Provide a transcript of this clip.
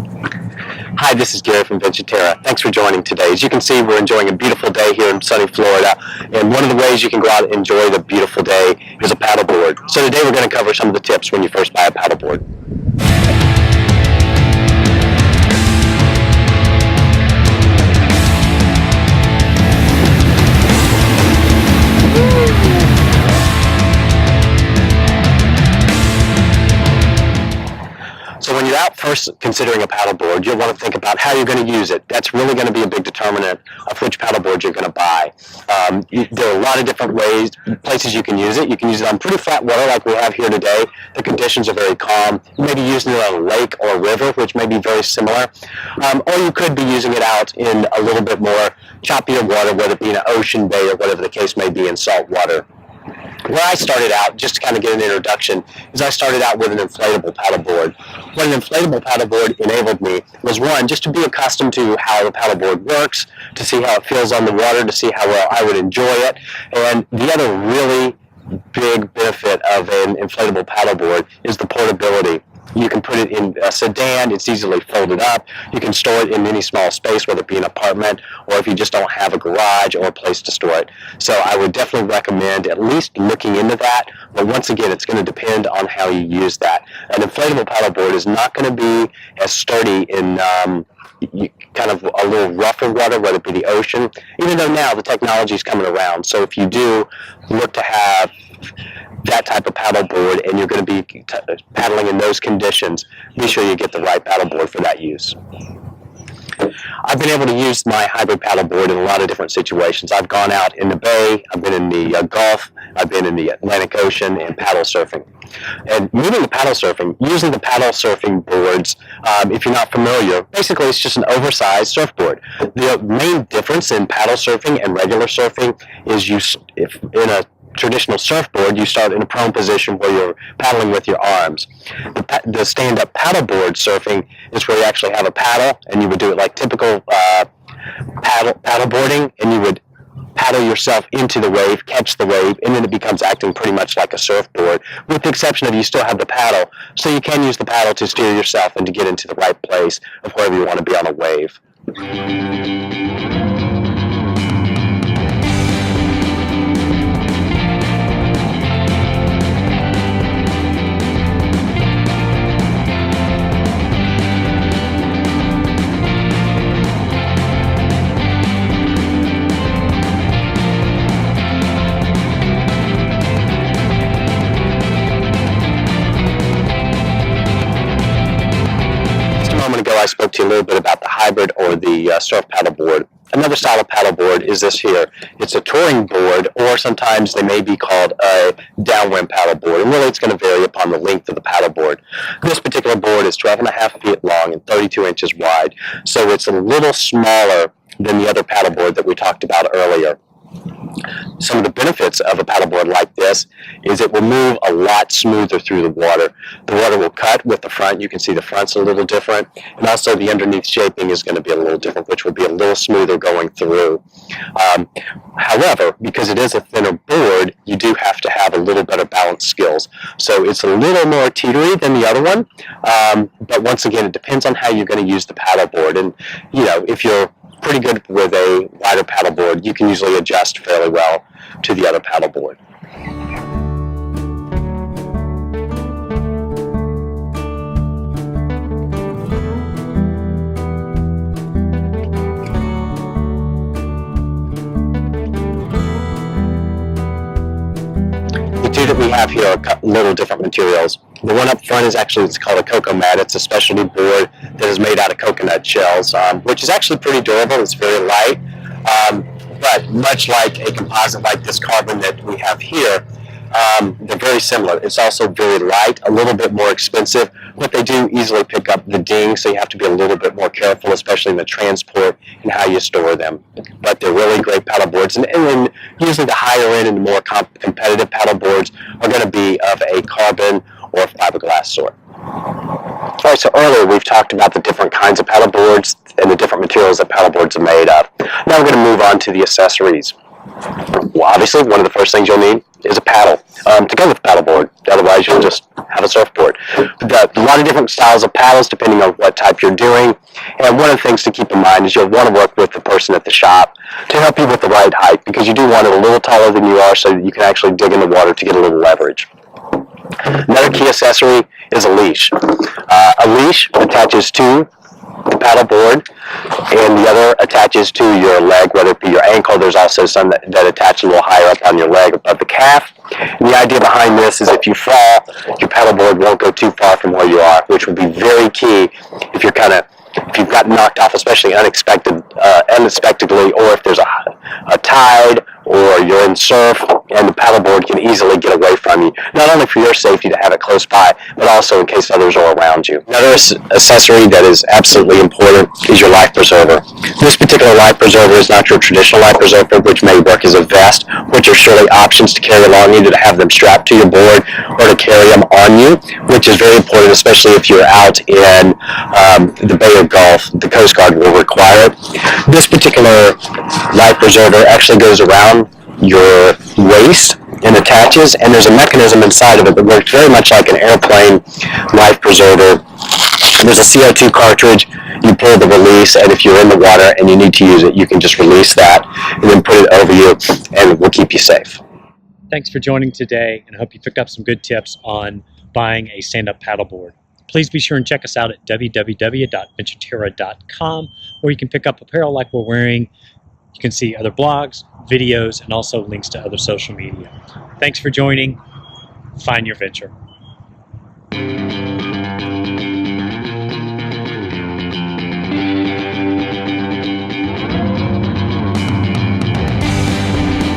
Hi, this is Gary from Terra. Thanks for joining today. As you can see, we're enjoying a beautiful day here in sunny Florida, and one of the ways you can go out and enjoy the beautiful day is a paddleboard. So today we're going to cover some of the tips when you first buy a paddleboard. So when you're out first considering a paddleboard, you'll want to think about how you're going to use it. That's really going to be a big determinant of which paddleboard you're going to buy. There are a lot of different places you can use it. You can use it on pretty flat water like we have here today. The conditions are very calm. You may be using it on a lake or a river, which may be very similar. Or you could be using it out in a little bit more choppier water, whether it be in an ocean, bay, or whatever the case may be in salt water. Where I started out, just to kind of get an introduction, is I started out with an inflatable paddleboard. What an inflatable paddleboard enabled me was, one, just to be accustomed to how the paddleboard works, to see how it feels on the water, to see how well I would enjoy it. And the other really big benefit of an inflatable paddleboard is the portability. You can put it in a sedan, it's easily folded up. You can store it in any small space, whether it be an apartment or if you just don't have a garage or a place to store it. So I would definitely recommend at least looking into that, but once again, it's going to depend on how you use that. An inflatable paddleboard is not going to be as sturdy in kind of a little rougher water, whether it be the ocean, even though now the technology is coming around. So if you do look to have that type of paddleboard and you're going to be paddling in those conditions, be sure you get the right paddleboard for that use. I've been able to use my hybrid paddleboard in a lot of different situations. I've gone out in the bay, I've been in the Gulf, I've been in the Atlantic Ocean, and paddle surfing. And moving to paddle surfing, using the paddle surfing boards, if you're not familiar, basically it's just an oversized surfboard. The main difference in paddle surfing and regular surfing is if in a traditional surfboard, you start in a prone position where you're paddling with your arms. The stand-up paddleboard surfing is where you actually have a paddle, and you would do it like typical paddleboarding, and you would paddle yourself into the wave, catch the wave, and then it becomes acting pretty much like a surfboard, with the exception of you still have the paddle, so you can use the paddle to steer yourself and to get into the right place of wherever you want to be on a wave. I spoke to you a little bit about the hybrid or the surf paddleboard. Another style of paddleboard is this here. It's a touring board, or sometimes they may be called a downwind paddleboard, and really it's going to vary upon the length of the paddleboard. This particular board is 12.5 feet long and 32 inches wide, so it's a little smaller than the other paddleboard that we talked about earlier. Some of the benefits of a paddleboard like this is it will move a lot smoother through the water. The water will cut with the front. You can see the front's a little different, and also the underneath shaping is going to be a little different, which will be a little smoother going through. However, because it is a thinner board, you do have to have a little better balance skills. So it's a little more teetery than the other one, but once again, it depends on how you're going to use the paddleboard. And, you know, if you're pretty good with a wider paddleboard, you can usually adjust fairly well to the other paddleboard. The two that we have here are a little different materials. The one up front is actually, it's called a cocoa mat. It's a specialty board that is made out of coconut shells, which is actually pretty durable. It's very light, but much like a composite like this carbon that we have here, they're very similar. It's also very light, a little bit more expensive, but they do easily pick up the ding, so you have to be a little bit more careful, especially in the transport and how you store them. But they're really great paddle boards, and then usually the higher end and the more competitive paddle boards are going to be of a carbon or fiberglass sort. All right, so earlier we've talked about the different kinds of paddle boards and the different materials that paddle boards are made of. Now we're going to move on to the accessories. Well, obviously, one of the first things you'll need is a paddle to go with paddleboard. Otherwise, you'll just have a surfboard. A lot of different styles of paddles depending on what type you're doing. And one of the things to keep in mind is you'll want to work with the person at the shop to help you with the right height, because you do want it a little taller than you are so that you can actually dig in the water to get a little leverage. Another key accessory is a leash. A leash attaches to the paddle board, and the other attaches to your leg, whether it be your ankle. There's also some that attach a little higher up on your leg above the calf. And the idea behind this is if you fall, your paddle board won't go too far from where you are, which will be very key if you've gotten knocked off, especially unexpectedly, or if there's a tide or you're in surf and the paddleboard can easily get away from you. Not only for your safety to have it close by, but also in case others are around you. Another accessory that is absolutely important is your life preserver. This particular life preserver is not your traditional life preserver, which may work as a vest, which are surely options to carry along, either to have them strapped to your board or to carry them on you, which is very important, especially if you're out in the Bay of Gulf. The Coast Guard will require it. This particular life preserver actually goes around your waist and attaches, and there's a mechanism inside of it that works very much like an airplane life preserver. There's a CO2 cartridge. You pull the release, and if you're in the water and you need to use it, you can just release that and then put it over you, and it will keep you safe. Thanks for joining today, and I hope you picked up some good tips on buying a stand-up paddleboard. Please be sure and check us out at www.ventureterra.com, where you can pick up apparel like we're wearing. You can see other blogs, videos, and also links to other social media. Thanks for joining. Find your venture.